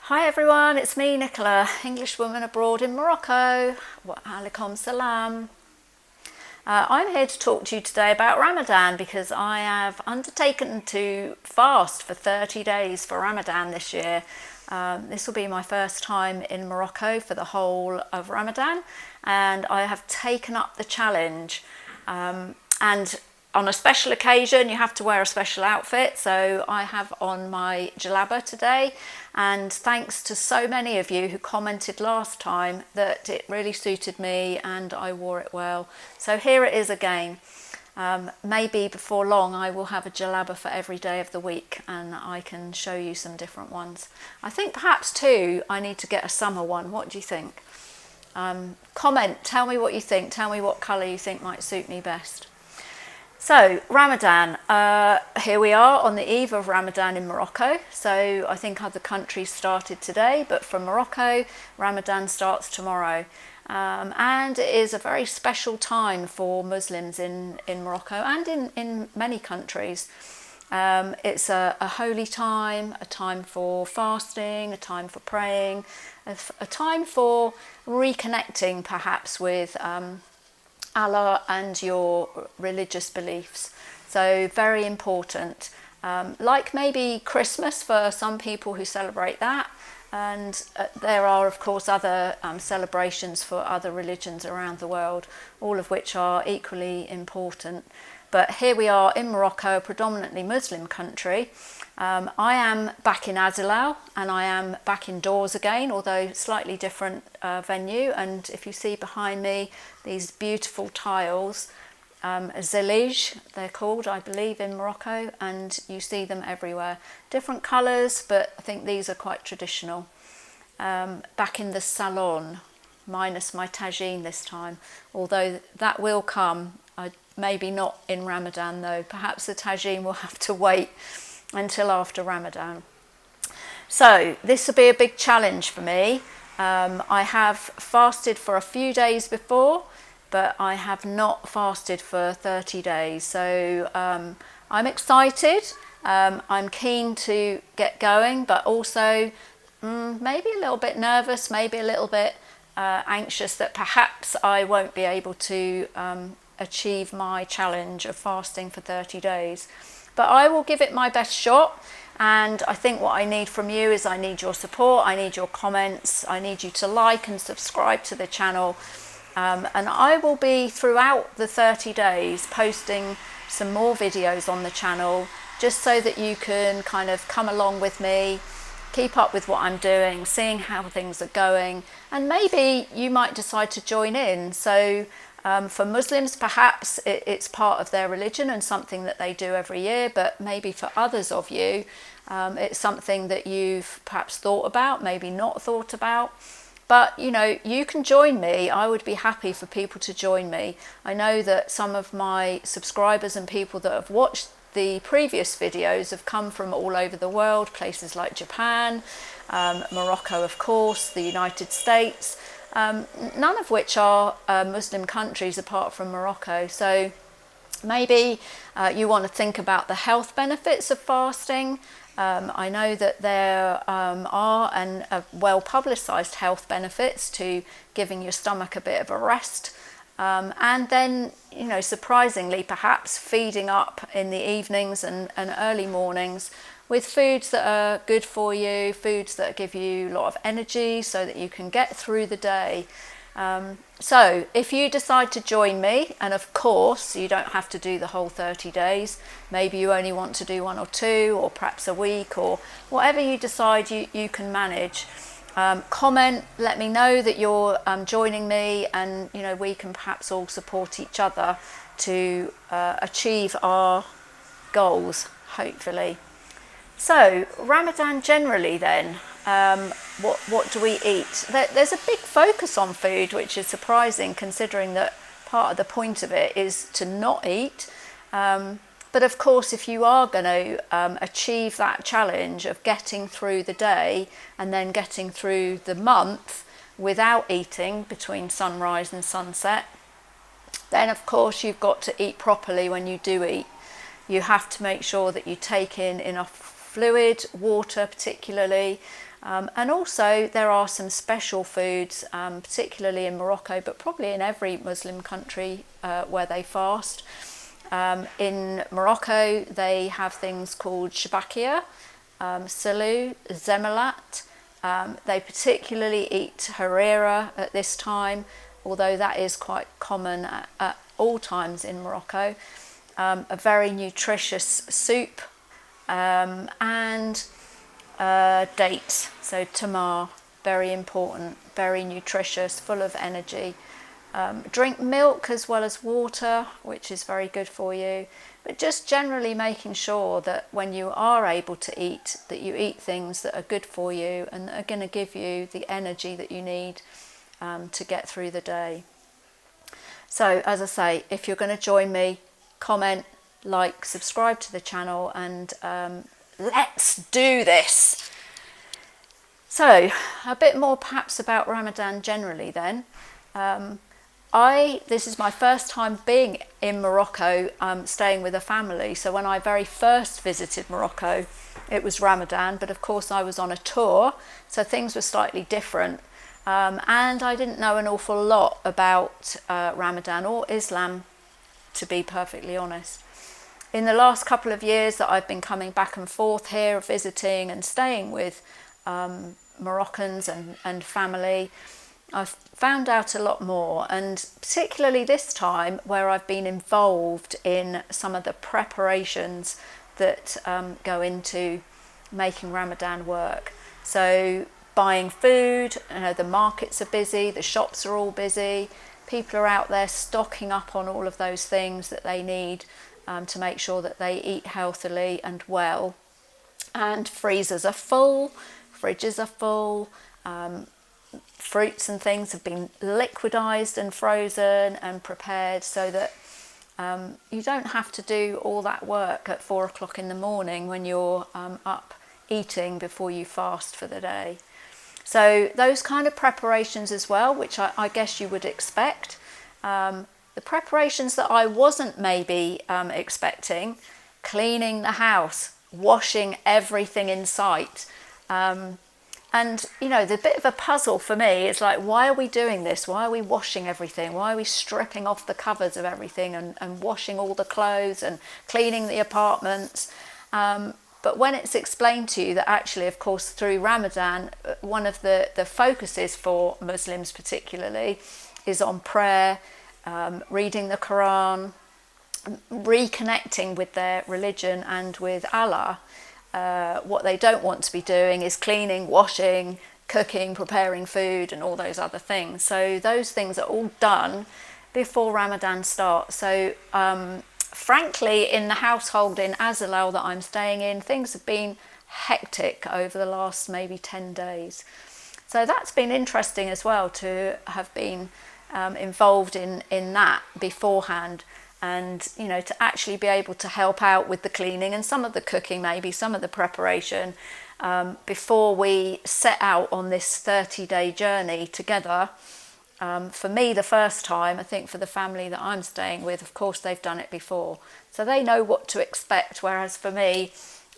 Hi everyone, it's me Nicola, English woman abroad in Morocco. Wa alaikum salam. I'm here to talk to you today about Ramadan because I have undertaken to fast for 30 days for Ramadan this year. This will be my first time in Morocco for the whole of Ramadan, and I have taken up the challenge. And on a special occasion, you have to wear a special outfit. So I have on my jalaba today, and thanks to so many of you who commented last time that it really suited me and I wore it well. So here it is again. Maybe before long I will have a jalaba for every day of the week and I can show you some different ones. I think perhaps too I need to get a summer one. What do you think? Comment, tell me what you think, tell me what colour you think might suit me best. So Ramadan, here we are on the eve of Ramadan in Morocco. So I think other countries started today, but for Morocco, Ramadan starts tomorrow. And it is a very special time for Muslims in Morocco and in many countries. It's a holy time, a time for fasting, a time for praying, a time for reconnecting perhaps with Allah and your religious beliefs. So very important. Like maybe Christmas for some people who celebrate that. And there are, of course, other celebrations for other religions around the world, all of which are equally important. But here we are in Morocco, a predominantly Muslim country. I am back in Azilal and I am back indoors again, although slightly different venue. And if you see behind me, these beautiful tiles, zelij, they're called, I believe, in Morocco, and you see them everywhere. Different colours, but I think these are quite traditional. Back in the salon, minus my tagine this time, although that will come. Maybe not in Ramadan though. Perhaps the tagine will have to wait until after Ramadan. So this will be a big challenge for me. I have fasted for a few days before, but I have not fasted for 30 days. So I'm excited. I'm keen to get going, but also maybe a little bit nervous, maybe a little bit anxious that perhaps I won't be able to achieve my challenge of fasting for 30 days. But I will give it my best shot, and I think what I need from you is I need your support, I need your comments, I need you to like and subscribe to the channel, and I will be throughout the 30 days posting some more videos on the channel just so that you can kind of come along with me, keep up with what I'm doing, seeing how things are going, and maybe you might decide to join in. So for Muslims, perhaps it's part of their religion and something that they do every year, but maybe for others of you, it's something that you've perhaps thought about, maybe not thought about. But, you know, you can join me. I would be happy for people to join me. I know that some of my subscribers and people that have watched the previous videos have come from all over the world, places like Japan, Morocco, of course, the United States. None of which are Muslim countries apart from Morocco. So maybe you want to think about the health benefits of fasting. I know that there are well publicised health benefits to giving your stomach a bit of a rest. And then, you know, surprisingly, perhaps feeding up in the evenings and early mornings with foods that are good for you, foods that give you a lot of energy so that you can get through the day. So if you decide to join me, and of course you don't have to do the whole 30 days, maybe you only want to do 1 or 2 or perhaps a week or whatever you decide you can manage. Comment, let me know that you're joining me, and you know, we can perhaps all support each other to achieve our goals, hopefully. So Ramadan generally then, what do we eat? There's a big focus on food, which is surprising considering that part of the point of it is to not eat. But of course, if you are going to achieve that challenge of getting through the day and then getting through the month without eating between sunrise and sunset, then of course you've got to eat properly when you do eat. You have to make sure that you take in enough fluid, water particularly, And also there are some special foods, particularly in Morocco, but probably in every Muslim country where they fast. In Morocco, they have things called shabakia, salou, zemelat. They particularly eat harira at this time, although that is quite common at all times in Morocco. A very nutritious soup, and dates, so tamar, very important, very nutritious, full of energy. Drink milk as well as water, which is very good for you, but just generally making sure that when you are able to eat, that you eat things that are good for you and that are going to give you the energy that you need to get through the day. So as I say, if you're going to join me, comment, like, subscribe to the channel, and let's do this. So a bit more perhaps about Ramadan generally then. This is my first time being in Morocco, staying with a family. So when I very first visited Morocco, it was Ramadan, but of course I was on a tour, so things were slightly different. And I didn't know an awful lot about Ramadan or Islam, to be perfectly honest. In the last couple of years that I've been coming back and forth here, visiting and staying with Moroccans and family, I've found out a lot more, and particularly this time where I've been involved in some of the preparations that go into making Ramadan work. So buying food, the markets are busy, the shops are all busy, people are out there stocking up on all of those things that they need to make sure that they eat healthily and well. And freezers are full, fridges are full, fruits and things have been liquidized and frozen and prepared so that you don't have to do all that work at 4 o'clock in the morning when you're up eating before you fast for the day. So those kind of preparations as well, which I guess you would expect. The preparations that I wasn't maybe expecting: cleaning the house, washing everything in sight. And, the bit of a puzzle for me is like, why are we doing this? Why are we washing everything? Why are we stripping off the covers of everything and washing all the clothes and cleaning the apartments? But when it's explained to you that actually, of course, through Ramadan, one of the focuses for Muslims particularly is on prayer, reading the Quran, reconnecting with their religion and with Allah. What they don't want to be doing is cleaning, washing, cooking, preparing food and all those other things. So those things are all done before Ramadan starts. So frankly, in the household in Azalal that I'm staying in, things have been hectic over the last maybe 10 days. So that's been interesting as well, to have been involved in that beforehand. And, to actually be able to help out with the cleaning and some of the cooking, maybe some of the preparation, before we set out on this 30-day journey together. For me, the first time, I think for the family that I'm staying with, of course, they've done it before. So they know what to expect. Whereas for me,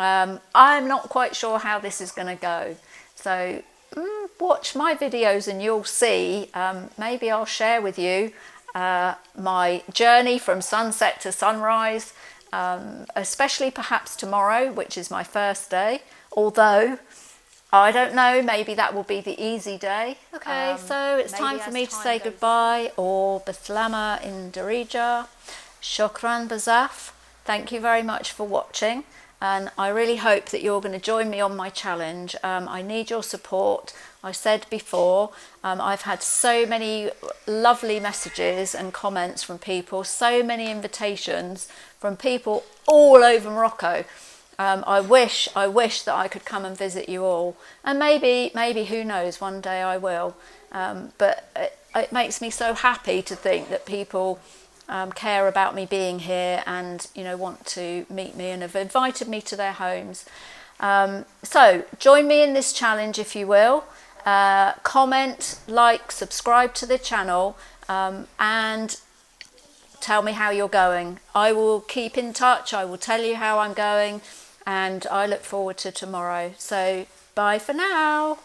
I'm not quite sure how this is going to go. So watch my videos and you'll see. Maybe I'll share with you my journey from sunset to sunrise, especially perhaps tomorrow, which is my first day, although I don't know, maybe that will be the easy day. Okay, so it's time for me to say goodbye, or Bislama in Darija. Shukran bazaf. Thank you very much for watching, and I really hope that you're going to join me on my challenge. I need your support. I said before, I've had so many lovely messages and comments from people, so many invitations from people all over Morocco. I wish that I could come and visit you all, and maybe who knows, one day I will. But it makes me so happy to think that people care about me being here and want to meet me and have invited me to their homes. So join me in this challenge if you will. Comment, like, subscribe to the channel, and tell me how you're going. I will keep in touch. I will tell you how I'm going, and I look forward to tomorrow. So Bye for now.